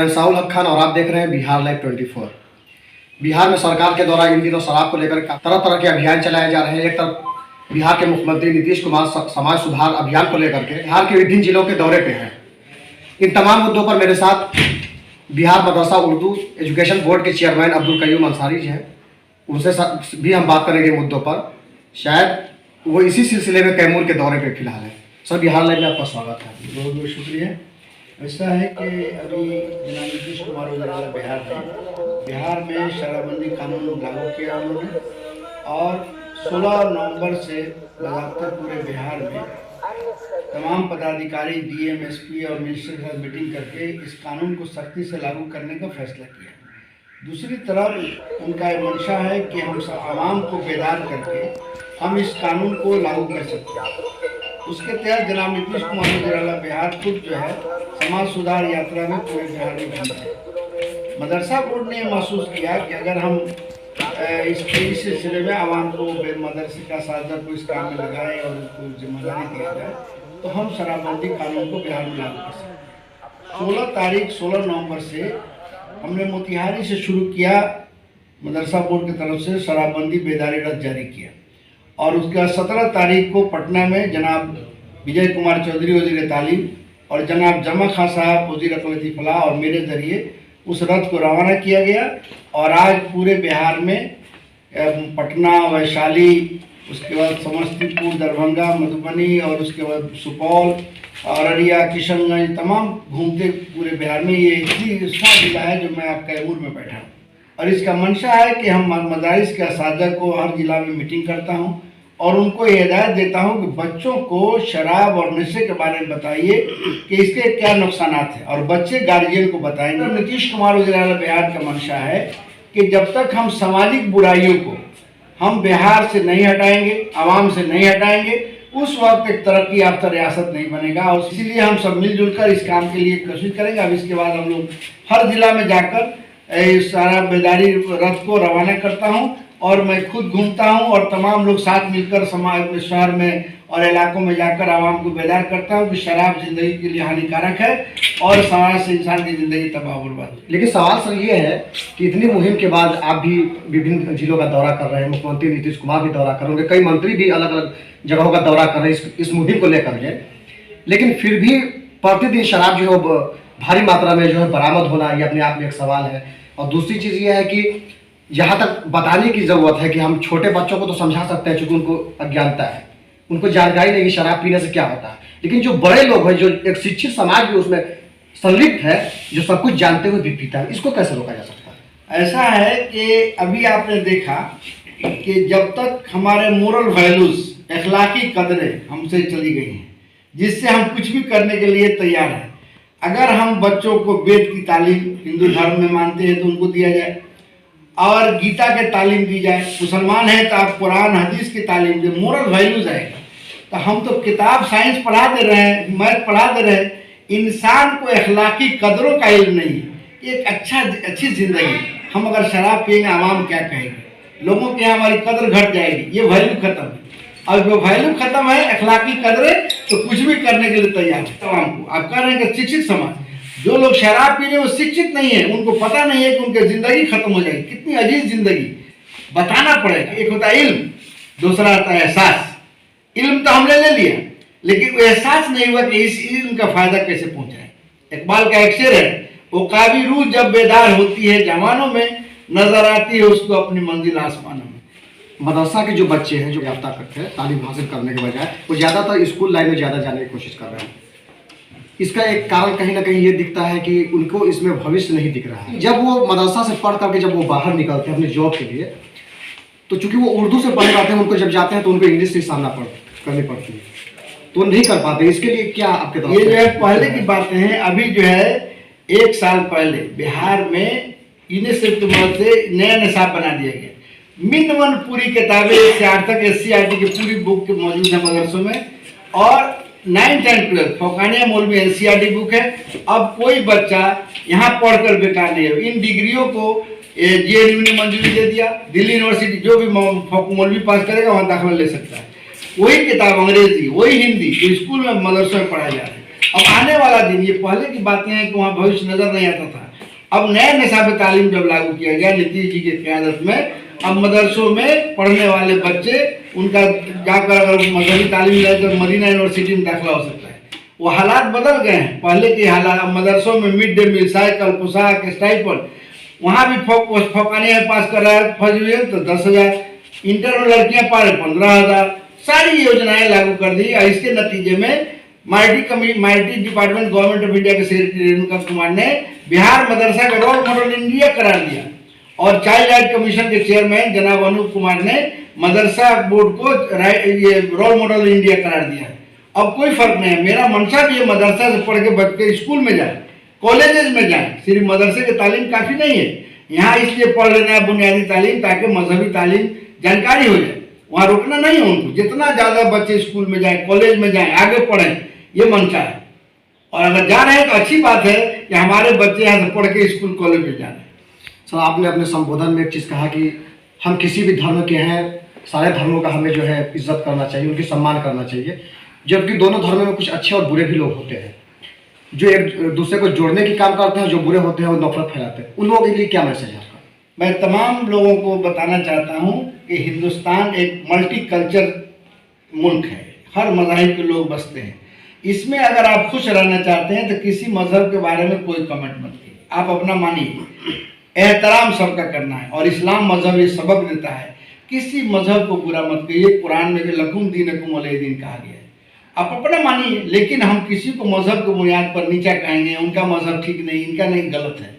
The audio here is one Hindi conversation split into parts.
मैं साउल हक खान और आप देख रहे हैं बिहार लाइव 24। बिहार में सरकार के द्वारा इन दिनों शराब को लेकर तरह तरह के अभियान चलाए जा रहे हैं। एक तरफ बिहार के मुख्यमंत्री नीतीश कुमार समाज सुधार अभियान को लेकर के बिहार के विभिन्न जिलों के दौरे पे हैं। इन तमाम मुद्दों पर मेरे साथ बिहार मदरसा उर्दू एजुकेशन बोर्ड के चेयरमैन अब्दुल कयूम अंसारी जी हैं। उनसे भी हम बात करेंगे मुद्दों पर। शायद वो इसी सिलसिले में कैमूर के दौरे पे फिलहाल है। सर, बिहार लाइव में आपका स्वागत है। बहुत बहुत शुक्रिया। ऐसा है कि अभी जनाब नीतीश कुमार वगैरह बिहार में शराबबंदी कानून लागू किया उन्होंने और 16 नवंबर से लगातार पूरे बिहार में तमाम पदाधिकारी डीएम एसपी और मिनिस्टर के साथ मीटिंग करके इस कानून को सख्ती से लागू करने का फैसला किया। दूसरी तरफ उनका मंशा है कि हम आवाम को बेदार करके हम इस कानून को लागू कर सकते हैं। उसके तहत जनाब नीतीश कुमार वगैरह बिहार खुद जो है समाज सुधार यात्रा में पूरे बिहार में घूमते हैं। मदरसा बोर्ड ने महसूस किया कि अगर हम इस सिलसिले में आवाम को मदरसे का साझा को इस काम में लगाएं और उनको जिम्मेदारी दिया जाए तो हम शराबबंदी कानून को बिहार में लागू कर सकते हैं। 16 नवंबर से हमने मोतिहारी से शुरू किया। मदरसा बोर्ड की तरफ से शराबबंदी बेदारी रद्द जारी किया और उसके बाद 17 तारीख को पटना में जनाब विजय कुमार चौधरी वज़ीर तालीम और जनाब जमा खां साहब वज़ीर अक़लियती फलाह और मेरे ज़रिए उस रथ को रवाना किया गया। और आज पूरे बिहार में पटना, वैशाली, उसके बाद समस्तीपुर, दरभंगा, मधुबनी और उसके बाद सुपौल, अररिया, किशनगंज तमाम घूमते पूरे बिहार में। ये इतना जिला है जो मैं आप कैमूर में बैठा हूँ और इसका मंशा है कि हम मदारिस के असातिज़ा को हर जिला में मीटिंग करता हूँ और उनको ये हिदायत देता हूँ कि बच्चों को शराब और नशे के बारे में बताइए कि इसके क्या नुकसान हैं और बच्चे गार्जियन को बताएंगे। नीतीश कुमार वज़ीर बिहार का मंशा है कि जब तक हम सामाजिक बुराइयों को हम बिहार से नहीं हटाएंगे, आवाम से नहीं हटाएंगे, उस वक्त एक तरक्की याफ्ता रियासत नहीं बनेगा। और इसीलिए हम सब मिलजुल कर इस काम के लिए कोशिश करेंगे। अब इसके बाद हम लोग हर जिला में जाकर सारा बेदारी रथ को रवाना करता हूं और मैं खुद घूमता हूं और तमाम लोग साथ मिलकर समाज में, शहर में और इलाकों में जाकर आवाम को बेदार करता हूं कि शराब जिंदगी के लिए हानिकारक है और समाज से इंसान की जिंदगी तबाह बर्बाद। लेकिन सवाल सर ये है कि इतनी मुहिम के बाद आप भी विभिन्न जिलों का दौरा कर रहे हैं, मुख्यमंत्री नीतीश कुमार भी दौरा कर रहे हैं, कई मंत्री भी अलग अलग जगहों का दौरा कर रहे हैं इस मुहिम को लेकर के, लेकिन फिर भी प्रतिदिन शराब जो है भारी मात्रा में जो है बरामद होना ये अपने आप में एक सवाल है। और दूसरी चीज़ ये है कि जहाँ तक बताने की ज़रूरत है कि हम छोटे बच्चों को तो समझा सकते हैं क्योंकि उनको अज्ञानता है, उनको जानकारी नहीं कि शराब पीने से क्या होता है, लेकिन जो बड़े लोग हैं, जो एक शिक्षित समाज भी उसमें संलिप्त है, जो सब कुछ जानते हुए भी पीता है, इसको कैसे रोका जा सकता है? ऐसा है कि अभी आपने देखा कि जब तक हमारे मोरल वैल्यूज, अखलाकी कदरें हमसे चली गई हैं जिससे हम कुछ भी करने के लिए तैयार हैं। अगर हम बच्चों को वेद की तालीम हिंदू धर्म में मानते हैं तो उनको दिया जाए और गीता के तालीम दी जाए, मुसलमान है तो आप कुरान हदीस की तालीम दें, मोरल वैल्यूज आएगा। तो हम तो किताब साइंस पढ़ा दे रहे हैं, मैथ पढ़ा दे रहे हैं, इंसान को अखलाकी कदरों का इल्म नहीं है। एक अच्छी ज़िंदगी हम अगर शराब पिएंगे आवाम क्या कहेंगे, लोगों के यहाँ हमारी कदर घट जाएगी, ये वैल्यू खत्म है। और जो वैल्यू खत्म है, अखलाकी कदरें, तो कुछ भी करने के लिए तैयार है तमाम को। आप कह रहे हैं कि शिक्षित समाज, जो लोग शराब पी रहे हैं वो शिक्षित नहीं है, उनको पता नहीं है कि उनकी जिंदगी खत्म हो जाएगी। कितनी अजीज जिंदगी, बताना पड़ेगा। एक होता है इल्म, दूसरा आता है एहसास। इल्म तो हमने ले लिया लेकिन वो एहसास नहीं हुआ कि इस इल्म का फायदा कैसे पहुंचाए। इकबाल का एक शेर है, वो काबी रूह जब बेदार होती है जवानों में, नजर आती है उसको अपनी मंजिल आसमानों में। मदरसा के जो बच्चे हैं जो याफ्ता करते हैं, तालीम हासिल करने के बजाय वो ज़्यादातर स्कूल लाइन में ज़्यादा जाने की कोशिश कर रहे हैं। इसका एक कारण कहीं ना कहीं ये दिखता है कि उनको इसमें भविष्य नहीं दिख रहा है। जब वो मदरसा से पढ़ करके जब वो बाहर निकलते हैं अपने जॉब के लिए, तो चूंकि वो उर्दू से पढ़ पाते हैं, उनको जब जाते हैं तो उनको इंग्लिश से सामना करनी पड़ती है, तो वो नहीं कर पाते। इसके लिए क्या आपके तरफ? ये जो है पहले की बातें हैं। अभी जो है 1 साल पहले बिहार में यूनिसेफ की मदद से नया निसाब बना दिया गया। मिनिमम पूरी किताबें तक SCERT की पूरी बुक मौजूद है मदरसों में और 9th and 12th फौकानिया मौलवी NCERT बुक है। अब कोई बच्चा यहाँ पढ़कर बेकार नहीं है। इन डिग्रियों को JNU ने मंजूरी दे दिया। दिल्ली यूनिवर्सिटी जो भी मौलवी पास करेगा वहाँ दाखिला ले सकता है। वही किताब अंग्रेजी, वही हिंदी जो स्कूल में मदरसों में पढ़ाया जा रहा है। अब आने वाला दिन, ये पहले की बातें हैं कि वहाँ भविष्य नजर नहीं आता था, अब नया निसाब तालीम जब लागू किया गया नीतीश जी की क़यादत में, अब मदरसों में पढ़ने वाले बच्चे उनका जाकर अगर मजहबी तालीम ले तो मदीना यूनिवर्सिटी में दाखिला हो सकता है। वो हालात बदल गए हैं, पहले के हालात। अब मदरसों में मिड डे मील, साइकिल, पोशाक, स्टाइपेंड, वहाँ भी फौकानिया पास कर रहा है फर्स्ट डिवीजन तो 10,000, इंटर में लड़कियाँ पा रहे 15,000, सारी योजनाएं लागू कर दी। और इसके नतीजे में mighty department government of India के सेक्रेटरी रेणुका कुमार ने बिहार मदरसा का रोल मॉडल इंडिया करार दिया और चाइल्ड राइट कमीशन के चेयरमैन जनाब अनूप कुमार ने मदरसा बोर्ड को ये रोल मॉडल इंडिया करार दिया। अब कोई फर्क नहीं है, मेरा मंशा भी ये मदरसा से पढ़ के बच्चे स्कूल में जाए, कॉलेजेस में जाए, सिर्फ मदरसे की तालीम काफ़ी नहीं है। यहाँ इसलिए पढ़ लेना है बुनियादी तालीम ताकि मजहबी तालीम जानकारी हो जाए, वहाँ रुकना नहीं है उनको। जितना ज़्यादा बच्चे स्कूल में जाएं, कॉलेज में जाएं, आगे पढ़ें, ये मंशा है। और अगर जा रहे हैं तो अच्छी बात है कि हमारे बच्चे यहाँ से पढ़ के स्कूल कॉलेज में जा रहे हैं। सर, आपने अपने संबोधन में एक चीज़ कहा कि हम किसी भी धर्म के हैं, सारे धर्मों का हमें जो है इज्जत करना चाहिए, उनकी सम्मान करना चाहिए, जबकि दोनों धर्मों में कुछ अच्छे और बुरे भी लोग होते हैं जो एक दूसरे को जोड़ने की काम करते हैं, जो बुरे होते हैं वो नफरत फैलाते हैं। उन लोगों के लिए क्या मैसेज है आपका? मैं तमाम लोगों को बताना चाहता हूँ कि हिंदुस्तान एक मल्टी कल्चर मुल्क है, हर मज़ाहिब के लोग बसते हैं। इसमें अगर आप खुश रहना चाहते हैं तो किसी मज़हब के बारे में कोई कमेंट मत कीजिए, आप अपना मानिए, एहतराम सबका करना है। और इस्लाम मज़हब ये सबक देता है, किसी मज़हब को बुरा मत कहिए। कुरान में लकुम दीनकुम वलिय दीन कहा गया है, आप अपना मानिए, लेकिन हम किसी को मज़हब की बुनियाद पर नीचा कहेंगे, उनका मज़हब ठीक नहीं, इनका नहीं, गलत है।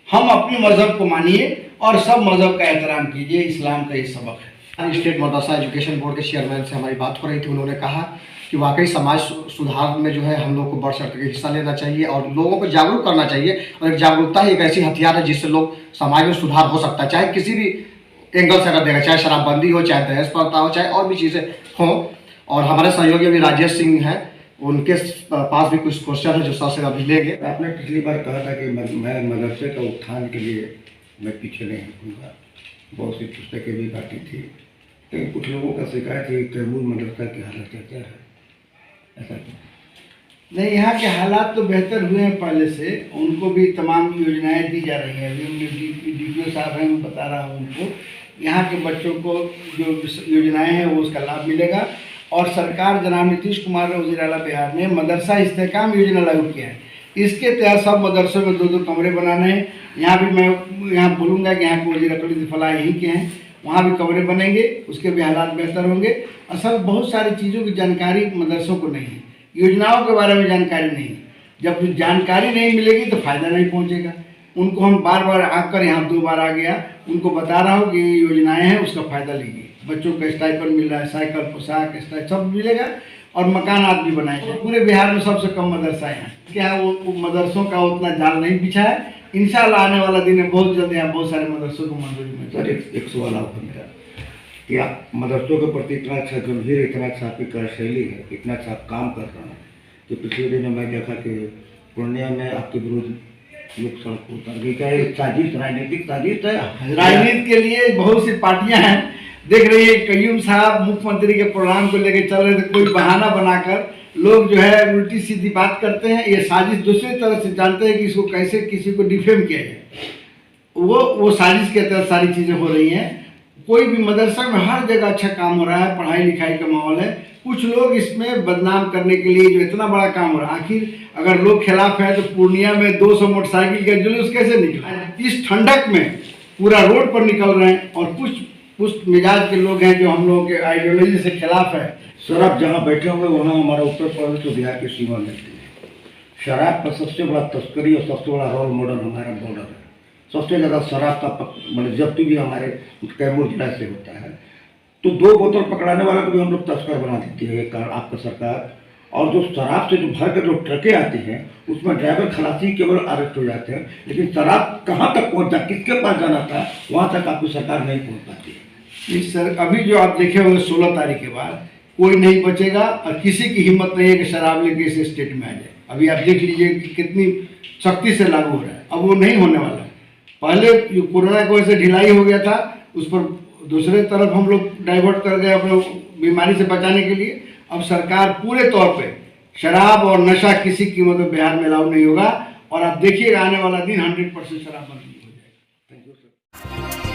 हम अपने मज़हब को मानिए और सब मज़हब का एहतराम कीजिए, इस्लाम का ये सबक है। स्टेट मदरसा एजुकेशन बोर्ड के चेयरमैन से हमारी बात हो रही थी, उन्होंने कहा कि वाकई समाज सुधार में जो है हम लोग को बढ़ चढ़ के हिस्सा लेना चाहिए और लोगों को जागरूक करना चाहिए। और एक जागरूकता ही एक ऐसी हथियार है जिससे लोग समाज में सुधार हो सकता है, चाहे किसी भी एंगल से अगर देखा, चाहे शराबबंदी हो, चाहे दहेज प्रथा हो, चाहे और भी चीज़ें हों। और हमारे सहयोगी अभी राजेश सिंह हैं, उनके पास भी कुछ क्वेश्चन है जो सर से अभी लेंगे। आपने पिछली बार कहा था कि मैं मदरसे का उत्थान के लिए मैं पीछे नहीं हटूँगा, बहुत सी पुस्तकें भी बांटी थी, लेकिन कुछ लोगों का शिकायत है कि कैमूर मदरसा की हालत क्या है, ऐसा क्यों? नहीं, यहाँ के हालात तो बेहतर हुए हैं पहले से, उनको भी तमाम योजनाएं दी जा रही हैं। अभी DPO साहब हैं, मैं बता रहा हूँ उनको, यहाँ के बच्चों को जो योजनाएं हैं वो उसका लाभ मिलेगा। और सरकार जनाब नीतीश कुमार वज़ीर आला बिहार ने मदरसा इस्तेहकाम योजना लागू किया है। इसके तहत सब मदरसों में 2-2 कमरे बनाने हैं। यहाँ भी मैं यहाँ बोलूँगा कि यहाँ के वज़ीर अकली फलाह यहीं के हैं, वहाँ भी कमरे बनेंगे, उसके भी हालात बेहतर होंगे। असल बहुत सारी चीज़ों की जानकारी मदरसों को नहीं है, योजनाओं के बारे में जानकारी नहीं है। जब जानकारी नहीं मिलेगी तो फ़ायदा नहीं पहुँचेगा। उनको हम बार बार आकर यहाँ 2 बार आ गया, उनको बता रहा हूँ कि ये योजनाएँ हैं, उसका फ़ायदा लीजिए। बच्चों का स्टाइपेंड मिल रहा है, साइकिल, पोशाक, सब मिलेगा और मकानात भी बनाए हैं। पूरे बिहार में सबसे कम मदरसा है। क्या वो मदरसों का उतना जाल नहीं बिछा है। इंशाल्लाह आने वाला दिन है, बहुत जल्द यहाँ बहुत सारे मदरसों को मंजूरी मिल सर, एक सवाल आपको मेरा कि आप मदरसों के प्रति इतना अच्छा गंभीर, इतना अच्छा आपकी कार्यशैली है, इतना अच्छा आप काम कर रहे हैं कि पिछले दिनों मैं देखा कि पूर्णिया में आपके विरुद्ध लोग सड़क पर उतर गई। क्या ये साजिश, राजनीतिक साजिश है? राजनीति के लिए बहुत सी पार्टियां हैं, देख रही है। कयूम साहब मुख्यमंत्री के प्रोग्राम को लेकर चल रहे थे, कोई बहाना बनाकर लोग जो है उल्टी सीधी बात करते हैं। ये साजिश दूसरी तरह से जानते हैं कि इसको कैसे किसी को डिफेम किया जाए, वो साजिश के तहत सारी चीज़ें हो रही हैं। कोई भी मदरसा में हर जगह अच्छा काम हो रहा है, पढ़ाई लिखाई का माहौल है। कुछ लोग इसमें बदनाम करने के लिए जो इतना बड़ा काम हो रहा है, आखिर अगर लोग खिलाफ हैं तो पूर्णिया में 200 मोटरसाइकिल का जुलूस कैसे निकला? इस ठंडक में पूरा रोड पर निकल रहे हैं और कुछ मिजाज के लोग हैं जो हम लोगों के आइडियोलॉजी से खिलाफ है। सर, आप जहाँ बैठे होंगे वहाँ हमारा उत्तर प्रदेश और बिहार की सीमा लगती है। शराब का सबसे बड़ा तस्करी और सबसे बड़ा रोल मॉडल हमारा बॉर्डर है। सबसे ज़्यादा शराब का मतलब जब्त भी हमारे कैमूर जिला से होता है। तो 2 बोतल पकड़ाने वाले को भी हम लोग तस्कर बना देती है आपका सरकार। और जो शराब से जो भर कर जो ट्रकें आती हैं उसमें ड्राइवर खलासी केवल अरेस्ट हो जाते हैं, लेकिन शराब कहाँ तक पहुँचा, किसके पास जाना था, वहाँ तक आपकी सरकार नहीं पहुँच पाती है। सर, अभी जो आप देखे होंगे 16 तारीख के बाद कोई नहीं बचेगा और किसी की हिम्मत नहीं है कि शराब लेके इस स्टेट में आ जाए। अभी आप देख लीजिए कि कितनी सख्ती से लागू हो रहा है, अब वो नहीं होने वाला है। पहले कोरोना की वजह से ढिलाई हो गया था, उस पर दूसरे तरफ हम लोग डाइवर्ट कर गए अपने बीमारी से बचाने के लिए। अब सरकार पूरे तौर पे शराब और नशा किसी कीमत में बिहार में अलाउ नहीं होगा और आप देखिएगा आने वाला दिन 100% शराबबंदी हो जाएगा। Thank you sir.